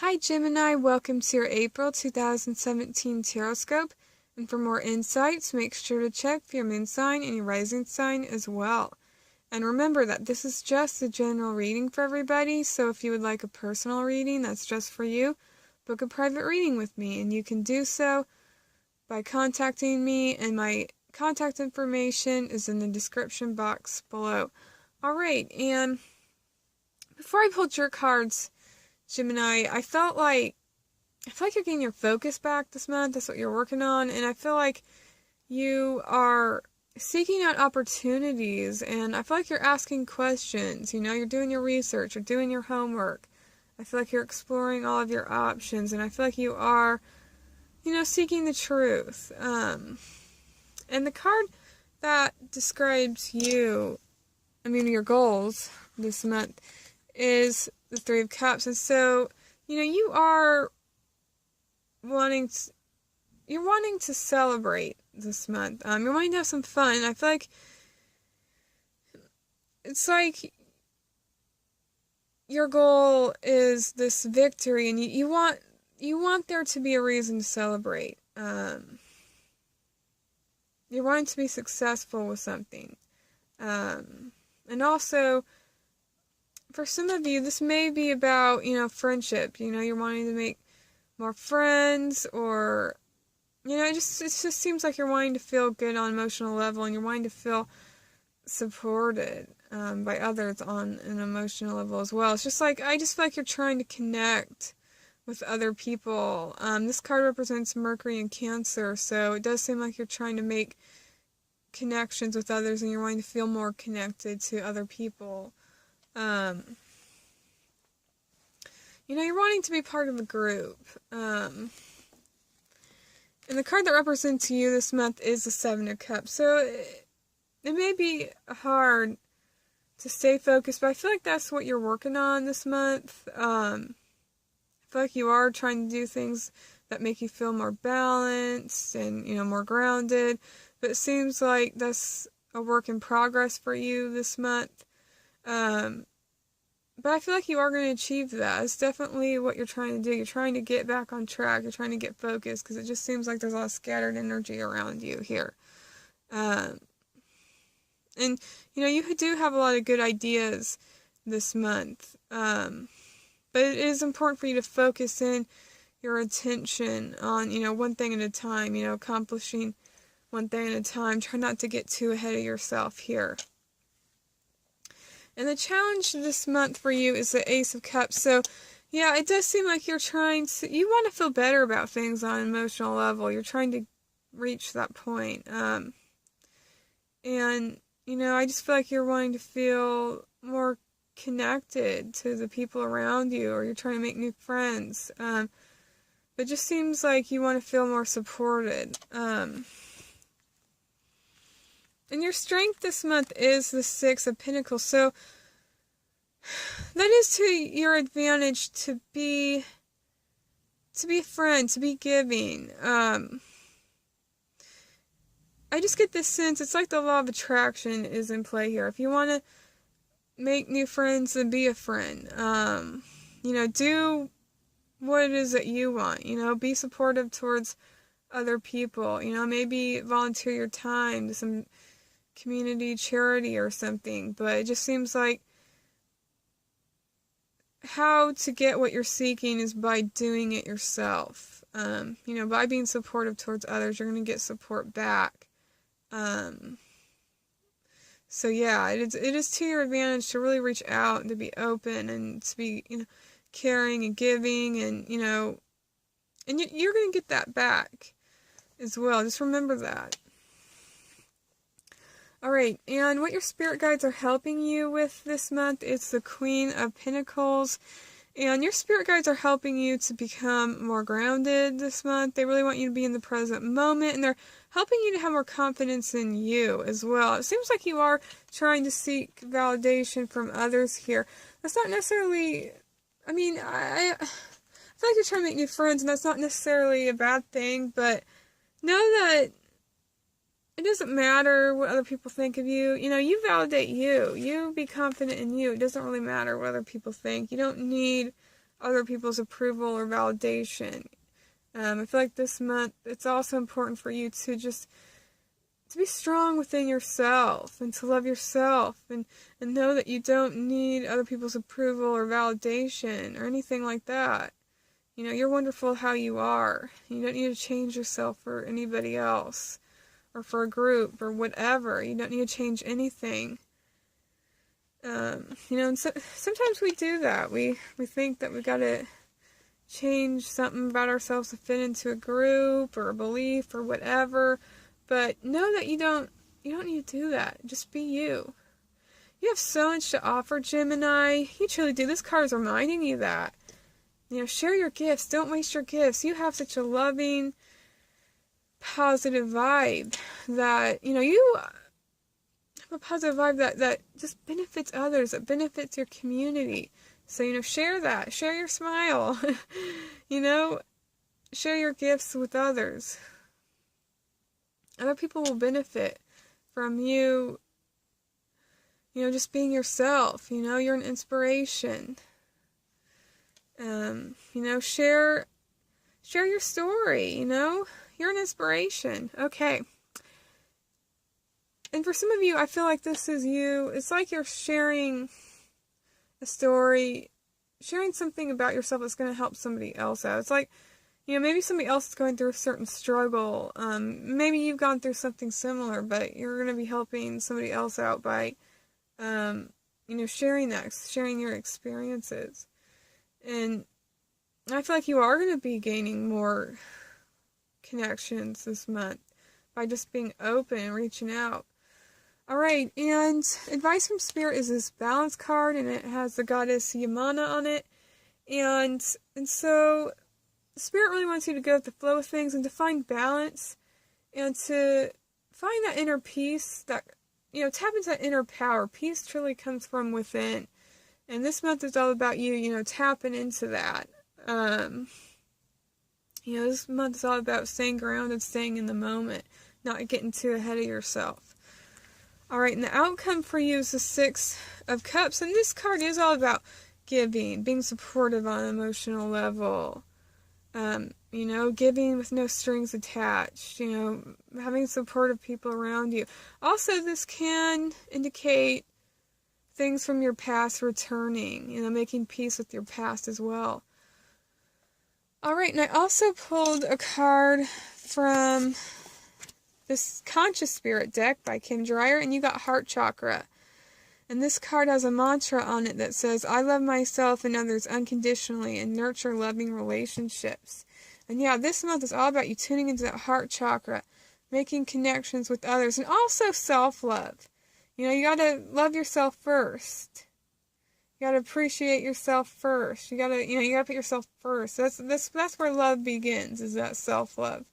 Hi Gemini, welcome to your April 2017 Tarotscope, and for more insights, make sure to check for your moon sign and your rising sign as well. And remember that this is just a general reading for everybody, so if you would like a personal reading that's just for you, book a private reading with me, and you can do so by contacting me, and my contact information is in the description box below. Alright, and before I pulled your cards, Gemini, I feel like you're getting your focus back this month. That's what you're working on, and I feel like you are seeking out opportunities, and I feel like you're asking questions. You know, you're doing your research, you're doing your homework. I feel like you're exploring all of your options, and I feel like you are, seeking the truth. And the card that describes you, your goals this month is the Three of Cups. And so, you are wanting to celebrate this month. You're wanting to have some fun. I feel like it's like your goal is this victory, and you want there to be a reason to celebrate. You're wanting to be successful with something. And also, for some of you, this may be about, friendship. You're wanting to make more friends, or, it just seems like you're wanting to feel good on an emotional level, and you're wanting to feel supported by others on an emotional level as well. It's just like, I just feel like you're trying to connect with other people. This card represents Mercury and Cancer, so it does seem like you're trying to make connections with others, and you're wanting to feel more connected to other people. You're wanting to be part of a group. And the card that represents you this month is the Seven of Cups. So it may be hard to stay focused, but I feel like that's what you're working on this month. I feel like you are trying to do things that make you feel more balanced and, more grounded. But it seems like that's a work in progress for you this month. But I feel like you are going to achieve that. It's definitely what you're trying to do. You're trying to get back on track. You're trying to get focused, because it just seems like there's a lot of scattered energy around you here. And, you do have a lot of good ideas this month. But it is important for you to focus in your attention on, one thing at a time, accomplishing one thing at a time. Try not to get too ahead of yourself here. And the challenge this month for you is the Ace of Cups. So, yeah, it does seem like you want to feel better about things on an emotional level. You're trying to reach that point. And, I just feel like you're wanting to feel more connected to the people around you, or you're trying to make new friends. But it just seems like you want to feel more supported. And your strength this month is the Six of Pentacles. So that is to your advantage to be a friend, to be giving. I just get this sense, it's like the law of attraction is in play here. If you want to make new friends, then be a friend. Do what it is that you want. Be supportive towards other people. Maybe volunteer your time to some community charity or something. But it just seems like how to get what you're seeking is by doing it yourself. By being supportive towards others, you're going to get support back. So yeah, it is to your advantage to really reach out and to be open and to be, caring and giving, and, and you're going to get that back as well. Just remember that. Alright, and what your spirit guides are helping you with this month is the Queen of Pentacles. And your spirit guides are helping you to become more grounded this month. They really want you to be in the present moment, and they're helping you to have more confidence in you as well. It seems like you are trying to seek validation from others here. That's not necessarily, I feel like you're trying to make new friends, and that's not necessarily a bad thing, but know that it doesn't matter what other people think of you. You validate you. You be confident in you. It doesn't really matter what other people think. You don't need other people's approval or validation. I feel like this month, it's also important for you to be strong within yourself and to love yourself and know that you don't need other people's approval or validation or anything like that. You know, you're wonderful how you are. You don't need to change yourself for anybody else or for a group or whatever. You don't need to change anything. You know, and sometimes we do that. We think that we gotta change something about ourselves to fit into a group or a belief or whatever. But know that you don't need to do that. Just be you. You have so much to offer, Gemini. You truly do. This card is reminding you that. You know, share your gifts. Don't waste your gifts. You have such a loving, positive vibe that, you know, you have a positive vibe that just benefits others, that benefits your community. So, you know, share that. Share your smile. You know, share your gifts with others. Other people will benefit from you, you know, just being yourself. You know, you're an inspiration. You know, share your story, you know, you're an inspiration. Okay. And for some of you, I feel like this is you. It's like you're sharing a story, sharing something about yourself that's going to help somebody else out. It's like, you know, maybe somebody else is going through a certain struggle. Maybe you've gone through something similar, but you're going to be helping somebody else out by, you know, sharing your experiences. And I feel like you are going to be gaining more connections this month by just being open and reaching out. Alright, and advice from Spirit is this balance card, and it has the goddess Yamana on it. And so Spirit really wants you to go with the flow of things and to find balance and to find that inner peace, that, you know, tap into that inner power. Peace truly comes from within. And this month is all about you, you know, tapping into that. You know, this month is all about staying grounded, staying in the moment, not getting too ahead of yourself. Alright, and the outcome for you is the Six of Cups. And this card is all about giving, being supportive on an emotional level. You know, giving with no strings attached. You know, having supportive people around you. Also, this can indicate things from your past returning. You know, making peace with your past as well. Alright, and I also pulled a card from this Conscious Spirit deck by Kim Dreyer, and you got Heart Chakra. And this card has a mantra on it that says, I love myself and others unconditionally and nurture loving relationships. And yeah, this month is all about you tuning into that heart chakra, making connections with others, and also self-love. You know, you gotta love yourself first. You gotta appreciate yourself first. You gotta put yourself first. That's where love begins, is that self-love.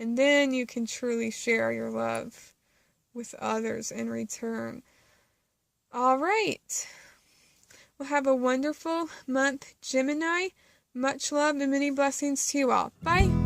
And then you can truly share your love with others in return. Alright. Well, have a wonderful month, Gemini. Much love and many blessings to you all. Bye.